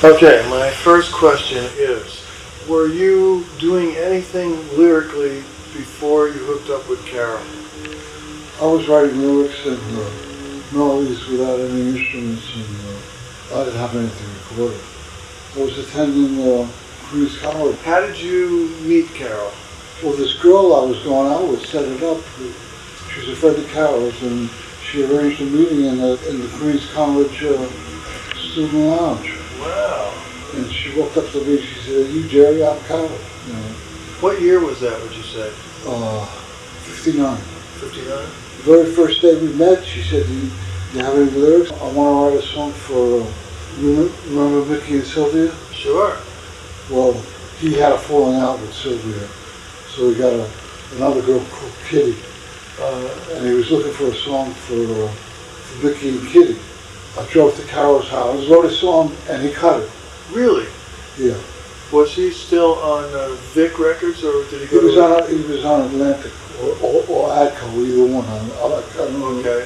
Okay, my first question is, were you doing anything lyrically before you hooked up with Carol? I was writing lyrics and melodies without any instruments, and I didn't have anything recorded. I was attending Queens College. How did you meet Carol? Well, this girl I was going out with set it up. She was a friend of Carol's, and she arranged a meeting in the Queens College student lounge. Wow. And she walked up to me, she said, "Are you Gerry? I'm Carol." You know. What year was that, would you say? 59. 59? The very first day we met, she said, "Do you have any lyrics? I want to write a song for, remember Mickey and Sylvia?" Sure. Well, he had a falling out with Sylvia, so we got another girl called Kitty, and he was looking for a song for Mickey and Kitty. I drove to Carol's house, wrote a song, and he cut it. Really? Yeah. Was he still on Vic Records, or did he He go was he was on Atlantic or Adco, either one. I don't know. Okay.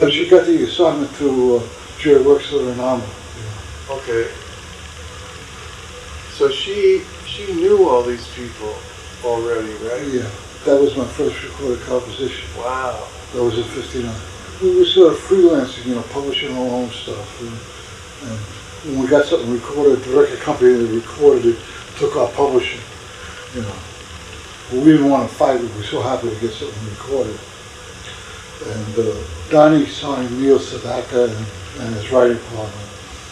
But she got the assignment to Jerry Wexler and Alma. Yeah. Okay. So she knew all these people already, right? Yeah. That was my first recorded composition. Wow. That was in '59. We were sort of freelancing, publishing our own stuff. And when we got something recorded, the record company that recorded it took our publishing, But we didn't want to fight. We were so happy to get something recorded. And Donnie signed Neil Sedaka and his writing partner.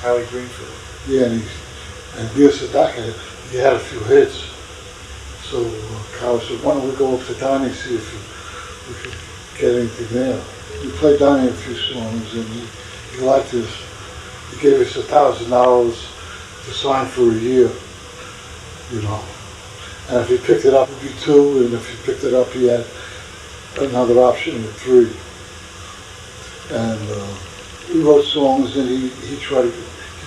Howie Greenfield. Yeah, and Neil Sedaka, he had a few hits. So Carl said, "Why don't we go up to Donnie and see if we could get anything there?" We played Donnie a few songs, and he liked us. He gave us $1,000 to sign for a year, And if he picked it up, it'd be 2, and if he picked it up, he had another option of 3. And we wrote songs, and he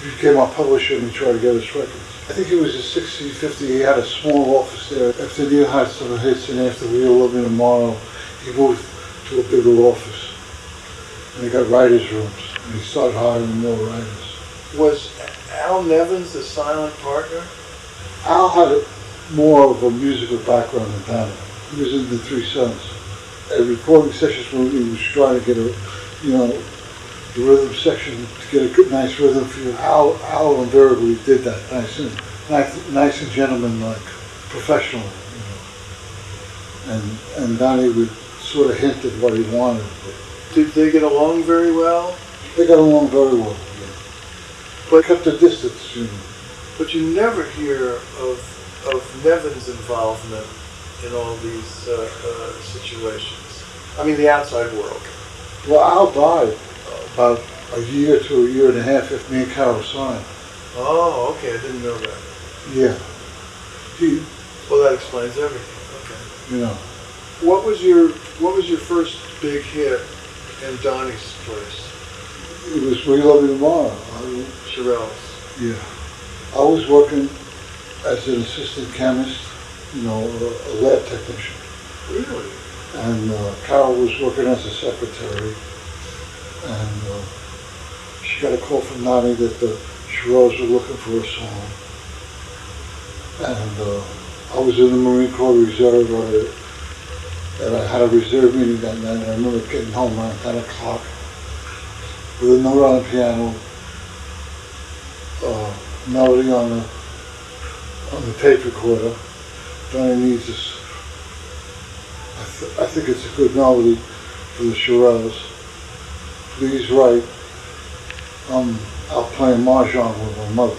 became our publisher, and he tried to get us records. I think it was in 60-50, he had a small office there. After Neil had some hits, and after We All Love Me Tomorrow, he moved to a bigger office. And he got writers' rooms, and he started hiring more writers. Was Al Nevins the silent partner? Al had more of a musical background than Donnie. He was in the Three Sons. At recording sessions when he was trying to get the rhythm section to get a good, nice rhythm for you. Al invariably did that nice and gentleman-like, professional, And Donnie would sort of hint at what he wanted. Did they get along very well? They got along very well, yeah. But kept a distance, But you never hear of Nevin's involvement in all these situations. I mean, the outside world. Well, Al died about a year to a year and a half after me and Carol signed. Oh, okay. I didn't know that. Yeah. Well, that explains everything. Okay. What was your first big hit in Donnie's place? It was We Love You Tomorrow. Shirelles. Yeah. I was working as an assistant chemist, a lab technician. Really? And Carol was working as a secretary. And she got a call from Donnie that the Shirelles were looking for a song. And I was in the Marine Corps Reserve, and I had a reserve meeting that night. I remember getting home around 10 o'clock with a note on the piano, melody on the tape recorder. Donnie needs this. I think it's a good melody for the Shirelles. Please write. I'm out playing mahjong with my mother.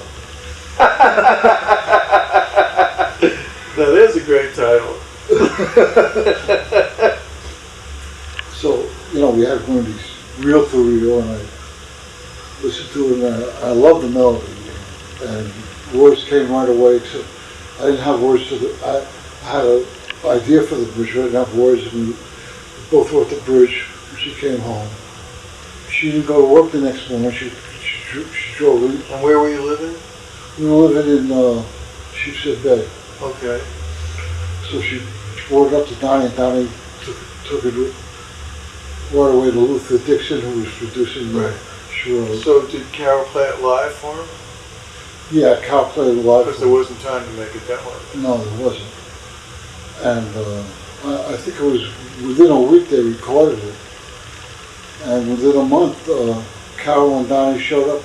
That is a great title. So, we had one of these reel to reel, and I listened to it, and I loved the melody. And words came right away, except I didn't have words to I had an idea for the bridge, but I didn't have words, and we both wrote the bridge when she came home. She didn't go to work the next morning. She drove in. And where were you living? We were living in Sheepshead Bay. Okay. So she brought it up to Donnie, and Donnie took it right away to Luther Dixon, who was producing the Shirelles. So did Carol play it live for him? Yeah, Cal played a lot. Because there wasn't time to make a demo of it. No, there wasn't. And I think it was within a week they recorded it. And within a month, Carol and Donnie showed up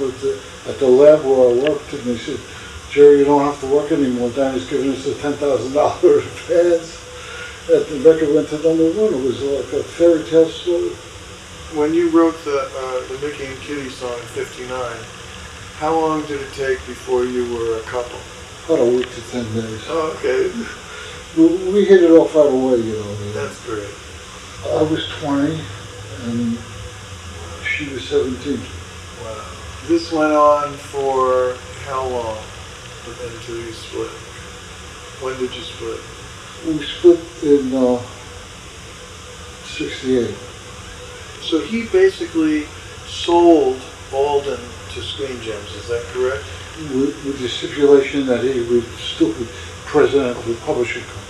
at the lab where I worked, and they said, "Gerry, you don't have to work anymore. Donnie's giving us a $10,000 advance." And the record went to #1. It was like a fairy tale story. When you wrote the Mickey and Kitty song in '59, how long did it take before you were a couple? About a week to 10 days. Oh, okay. We hit it off right away, you know. That's great. I was 20 and she was 17. Wow. This went on for how long until you split? When did you split? We split in 68. So he basically sold Alden to Screen Gems, is that correct? With the stipulation that he would still be president of the publishing company.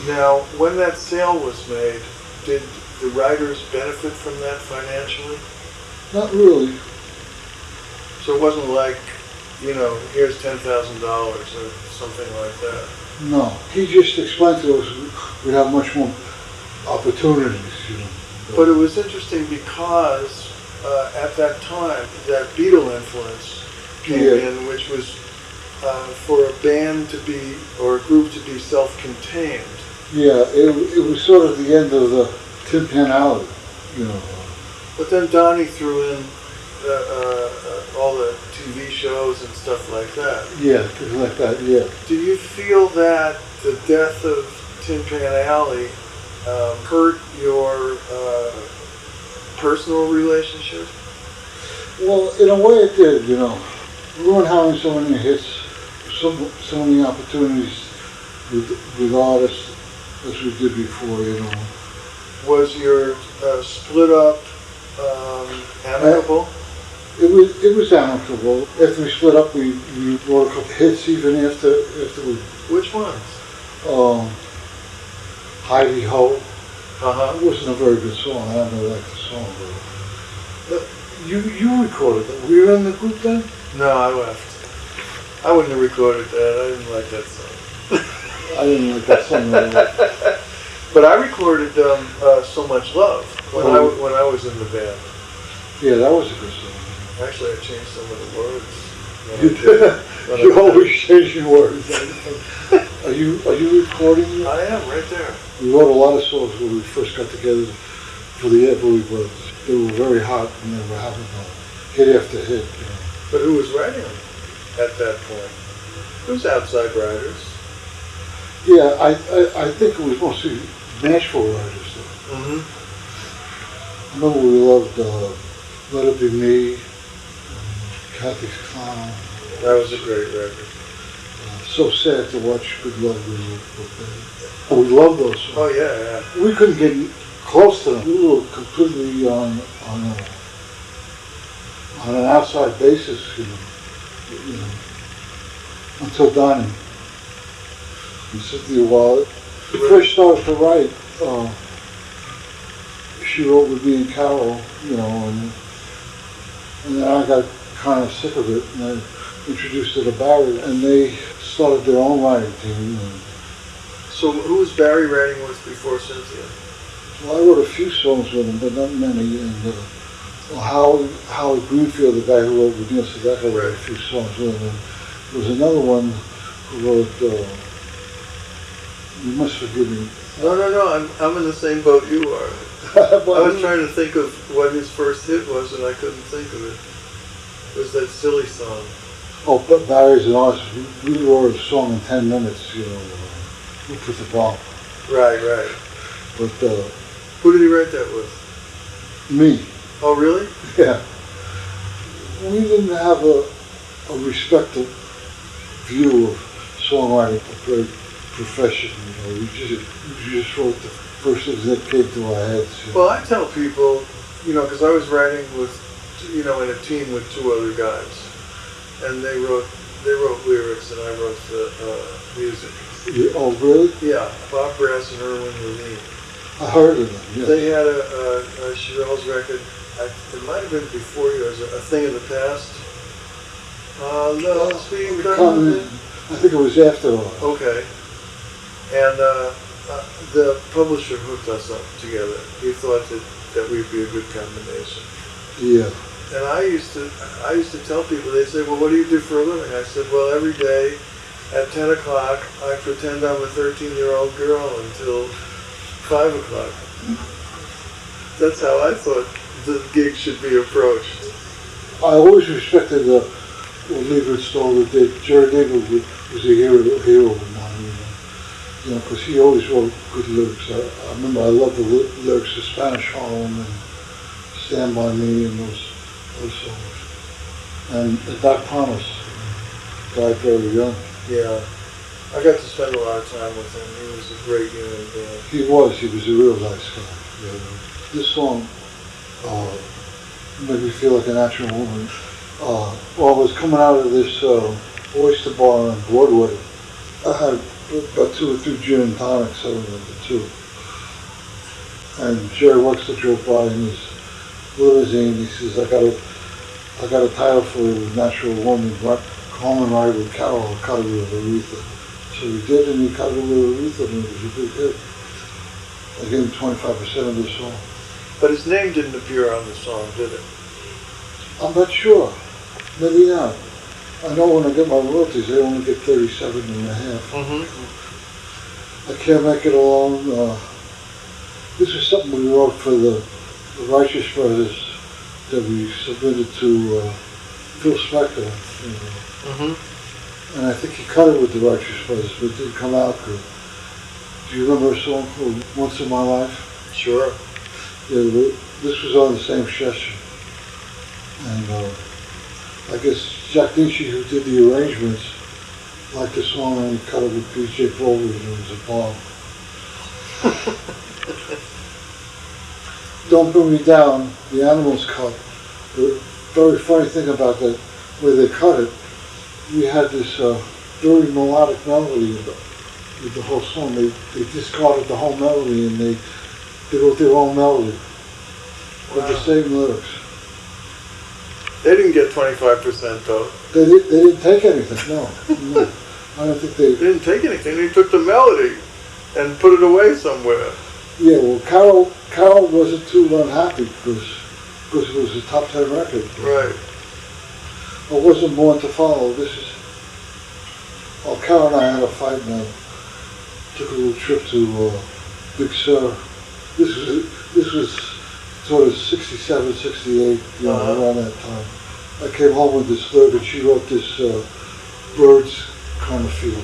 Now, when that sale was made, did the writers benefit from that financially? Not really. So it wasn't like, you know, here's $10,000 or something like that. No. He just explained to us we'd have much more opportunities, you know. But it was interesting because at that time, that Beatle influence came in, which was for a band to be, or a group to be self-contained. Yeah, it was sort of the end of the Tin Pan Alley, you know. But then Donnie threw in all the TV shows and stuff like that. Yeah, things like that, yeah. Do you feel that the death of Tin Pan Alley hurt your personal relationship? Well, in a way it did, you know. We weren't having so many hits, so many opportunities with artists as we did before, you know. Was your split up amicable? It was amicable. After we split up, we wrote a couple hits even after we. Which ones? Heidi Ho. Uh-huh. It wasn't a very good song. I don't really like the song, but you recorded that. Were you in the group then? No, I left. I wouldn't have recorded that. I didn't like that song. I didn't like that song at all. But I recorded So Much Love when I was in the band. Yeah, that was a good song. Actually, I changed some of the words. You always change your words. Are you recording? I am, right there. We wrote a lot of songs when we first got together for the Everly Brothers. They were very hot and they were having hit after hit. You know. But who was writing them at that point? It was outside writers. Yeah, I think it was mostly Nashville writers though. Mm-hmm. I remember we loved Let It Be Me, Kathy's Clown. That was a great record. So sad to watch Good Love Be. We loved those songs. Oh yeah. We couldn't get close to them. We were completely on an outside basis, you know, until Donnie. And Cynthia Wallet. We first started to write. She wrote with me and Carol, you know, and then I got kind of sick of it, and I introduced her to Barry, and they started their own writing team. So who was Barry writing with before Cynthia? Well, I wrote a few songs with him, but not many. And Howard Greenfield, the guy who wrote with Neil Sedaka, wrote a few songs with him. There was another one who wrote. You must forgive me. No. I'm in the same boat you are. I was trying to think of what his first hit was, and I couldn't think of it. It was that silly song. Oh, but Barry's an artist. We wrote a song in 10 minutes, you know. We put the bomb. Right. But who did he write that with? me. Oh, really? Yeah. We didn't have a respectful view of songwriting, a great profession, you know. We just wrote the first things that came to our heads. You know. Well, I tell people, you know, because I was writing with, you know, in a team with two other guys, and they wrote lyrics and I wrote the music. Oh, really? Yeah, Bob Brass and Irwin Levine. I heard of them, yeah. They had a Shirelles record, it might have been before yours, A Thing of the Past. Let's be Coming, I think it was After All. Okay. And the publisher hooked us up together. He thought that we'd be a good combination. Yeah. And I used to tell people, they say, well, what do you do for a living? I said, well, every day at 10 o'clock, I pretend I'm a 13-year-old girl until 5 o'clock. That's how I thought the gig should be approached. I always respected what Lieber Stoller did. Gerry Goffin was a hero of mine, you know, because he always wrote good lyrics. I remember I loved the lyrics to Spanish Harlem and Stand By Me and those songs. And Doc Thomas died very young. Yeah. I got to spend a lot of time with him. He was a great human being. He was a real nice guy. Yeah. This song made me feel like a natural woman. While I was coming out of this oyster bar on Broadway, I had about 2 or 3 gin and tonics. I remember too. And Jerry Wexler drove by in his limousine. He says, "I got a title for you, Natural Woman. Home and Ride with Carol. I cut it with Aretha." So he did, and he cut it with Aretha, and it was a big hit. I gave him 25% of the song. But his name didn't appear on the song, did it? I'm not sure. Maybe not. I know when I get my royalties, I only get 37 and a half. Mm-hmm. I Can't Make It Alone. This is something we wrote for the Righteous Brothers that we submitted to Phil Spector. You know. Mm-hmm. And I think he cut it with the Righteous Brothers, but it didn't come out good. Do you remember a song called Once in My Life? Sure. Yeah, this was on the same session. And I guess Jack Nitzsche, who did the arrangements, liked the song and he cut it with B.J. Foley, and it was a bomb. Don't Bring Me Down, the Animals cut. The very funny thing about that, where they cut it, we had this very melodic melody with the whole song. They discarded the whole melody and they wrote their own melody with the same lyrics. They didn't get 25% though. They didn't take anything, no. I don't think They didn't take anything. They took the melody and put it away somewhere. Yeah, well, Carol wasn't too unhappy because it was a top 10 record. Right. I wasn't born to follow. Carol and I had a fight now. Took a little trip to Big Sur. This was sort of 67, 68, around that time. I came home with this lyric and she wrote this Birds kind of feel.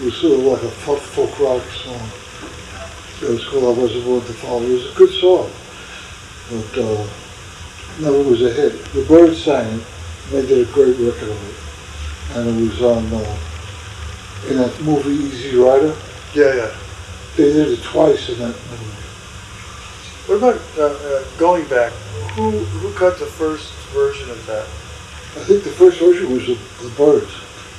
It was sort of like a folk rock song. It was called I Wasn't Born to Follow. It was a good song, but never was a hit. The Birds sang it, and they did a great record of it. And it was on, in that movie Easy Rider. Yeah. They did it twice in that movie. What about going back? Who cut the first version of that? I think the first version was the Birds.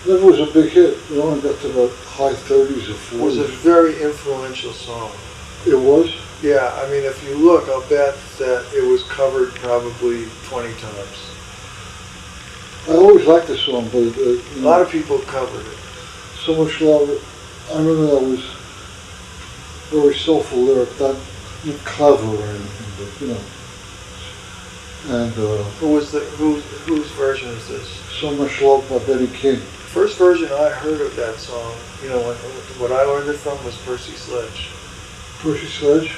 It never was a big hit. It only got to about high 30s or 40s. It was a very influential song. It was? Yeah, I mean, if you look, I'll bet that it was covered probably 20 times. I always liked the song, but a lot of people covered it. So Much Love. I remember that was very soulful lyric, not clever or anything, but you know. And whose version is this? So Much Love by Benny King. First version I heard of that song, you know, what I learned it from was Percy Sledge. Percy Sledge?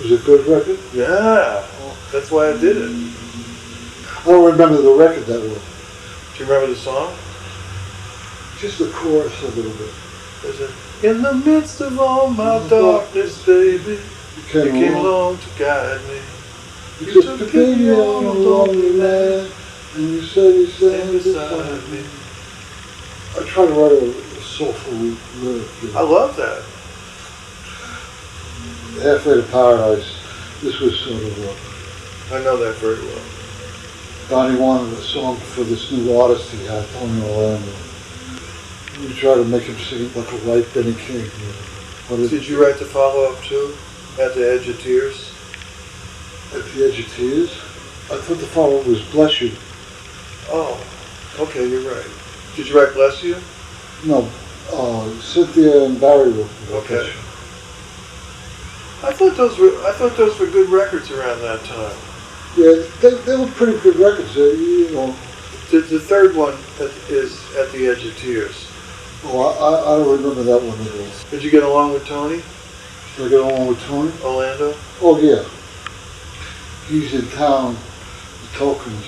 Was it a good record? Yeah, that's why I did it. I don't remember the record that well. Do you remember the song? Just the chorus a little bit. Is it? In the midst of all my darkness, baby, you came along to guide me. You took pity on a lonely man, and you said you stand beside me. I try to write a soulful lyric. I love that. Halfway to Paradise, this was sort of I know that very well. Donnie wanted a song for this new artist he had, Tony Orlando. We tried to make him sing like a white Benny King. You know. Did you write the follow-up too? At the Edge of Tears? At the Edge of Tears? I thought the follow-up was Bless You. Oh. Okay, you're right. Did you write Bless You? No, Cynthia and Barry wrote it. Okay. I thought those were good records around that time. Yeah, they were pretty good records. You know. The third one is At the Edge of Tears. Oh, I don't remember that one at all. Did you get along with Tony? Did I get along with Tony? Orlando? Oh, yeah. He's in town, the Tokens.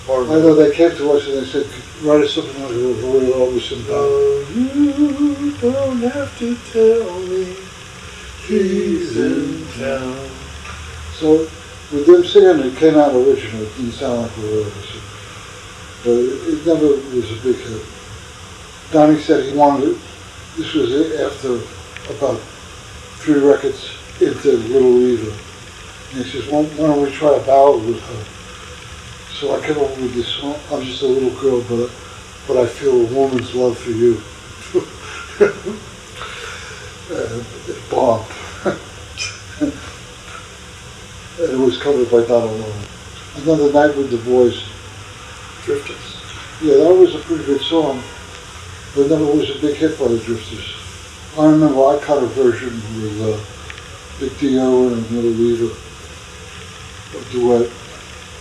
I know they came to us and they said, write us something like Roy Orbison. Oh, you don't have to tell me he's in town. So, with them singing, it came out original. It didn't sound like Roy Orbison. But it never was a big hit. Donnie said he wanted it. This was after about 3 records into Little Eva. And he says, why don't we try a ballad with her? So I came up with this song. I'm just a little girl, but I feel a woman's love for you. And it bombed. And it was covered by Donald Lowe. Another Night with the Boys. Drifters. Yeah, that was a pretty good song, but never was a big hit by the Drifters. I remember I cut a version with Big Dio and Little Eva, a duet.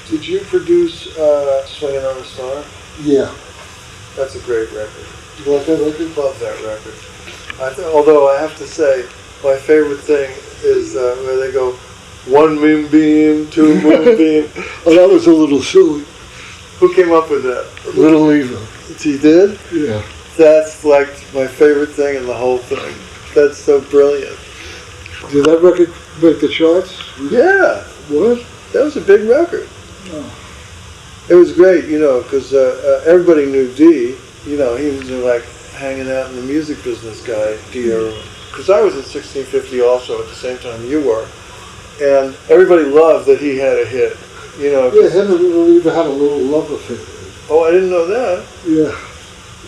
Did you produce Swinging on a Star? Yeah. That's a great record. You like that record? Love that record. Although I have to say, my favorite thing is where they go, 1 moonbeam, 2 moonbeam. Oh, that was a little silly. Who came up with that? Little Eva. He did? Yeah. That's like my favorite thing in the whole thing. That's so brilliant. Did that record make the charts? Yeah. What? That was a big record. Oh. It was great, you know, because everybody knew Dee. You know, he was like hanging out in the music business guy, Dee. Because I was at 1650 also at the same time you were. And everybody loved that he had a hit. You know, yeah, him and Little Eva had a little love affair. Oh, I didn't know that. Yeah.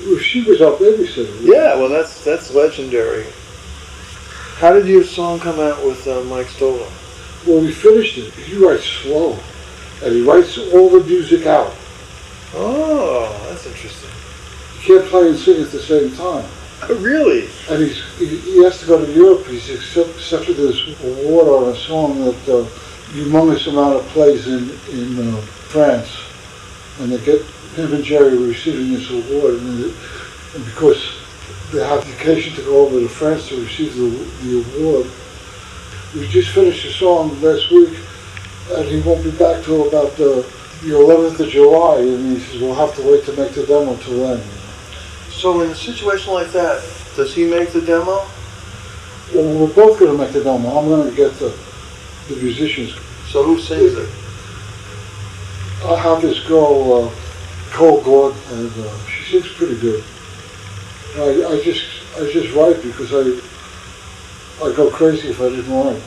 Well, she was our babysitter. Yeah, well, that's legendary. How did your song come out with Mike Stoller? Well, we finished it. He writes slow, and he writes all the music out. Oh, that's interesting. You can't play and sing at the same time. Really? And he has to go to Europe. He's accepted this award on a song that humongous amount of plays in France, and they get him and Gerry receiving this award, and because they have the occasion to go over to France to receive the award. We just finished the song last week, and he won't be back till about the 11th of July, and he says we'll have to wait to make the demo till then. So in a situation like that, does he make the demo? Well, we're both going to make the demo. I'm going to get the musicians. So who sings it? I have this girl, Cole Gord, and she sings pretty good. I just write because I go crazy if I didn't write.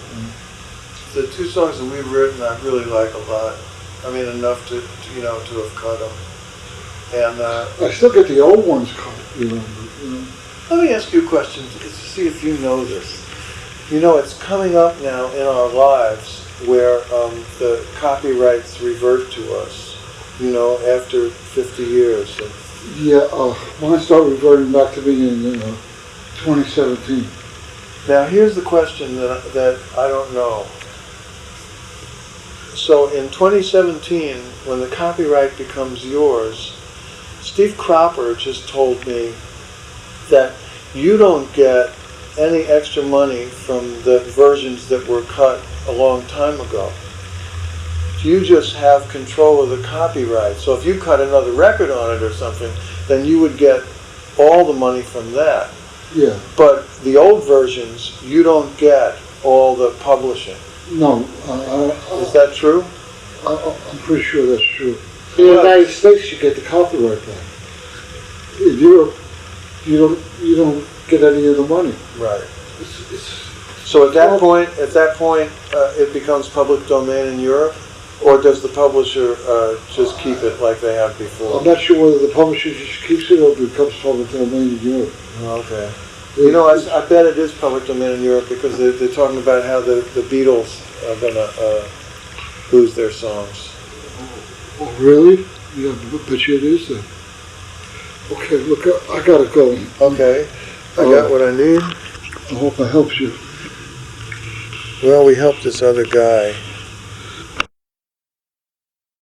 The 2 songs that we've written I really like a lot. I mean, enough to have cut them. And I still get the old ones cut, you know. Let me ask you a question to see if you know this. You know, it's coming up now in our lives where the copyrights revert to us, you know, after 50 years. And yeah, mine started reverting back to me in 2017. now here's the question that I don't know. So in 2017, when the copyright becomes yours, Steve Kooper just told me that you don't get any extra money from the versions that were cut a long time ago. You just have control of the copyright. So if you cut another record on it or something, then you would get all the money from that. Yeah. But the old versions, you don't get all the publishing. No. Is that true? I'm pretty sure that's true. In the United States, you get the copyright back. In Europe, you don't get any of the money. Right. So at that point, it becomes public domain in Europe, or does the publisher just keep it like they have before? I'm not sure whether the publisher just keeps it or becomes public domain in Europe. Okay. You know, I bet it is public domain in Europe because they're talking about how the Beatles are going to lose their songs. Oh, really? Yeah, I bet you it is then. Okay, look, I gotta go. Okay, I got what I need. I hope I helped you. Well, we helped this other guy.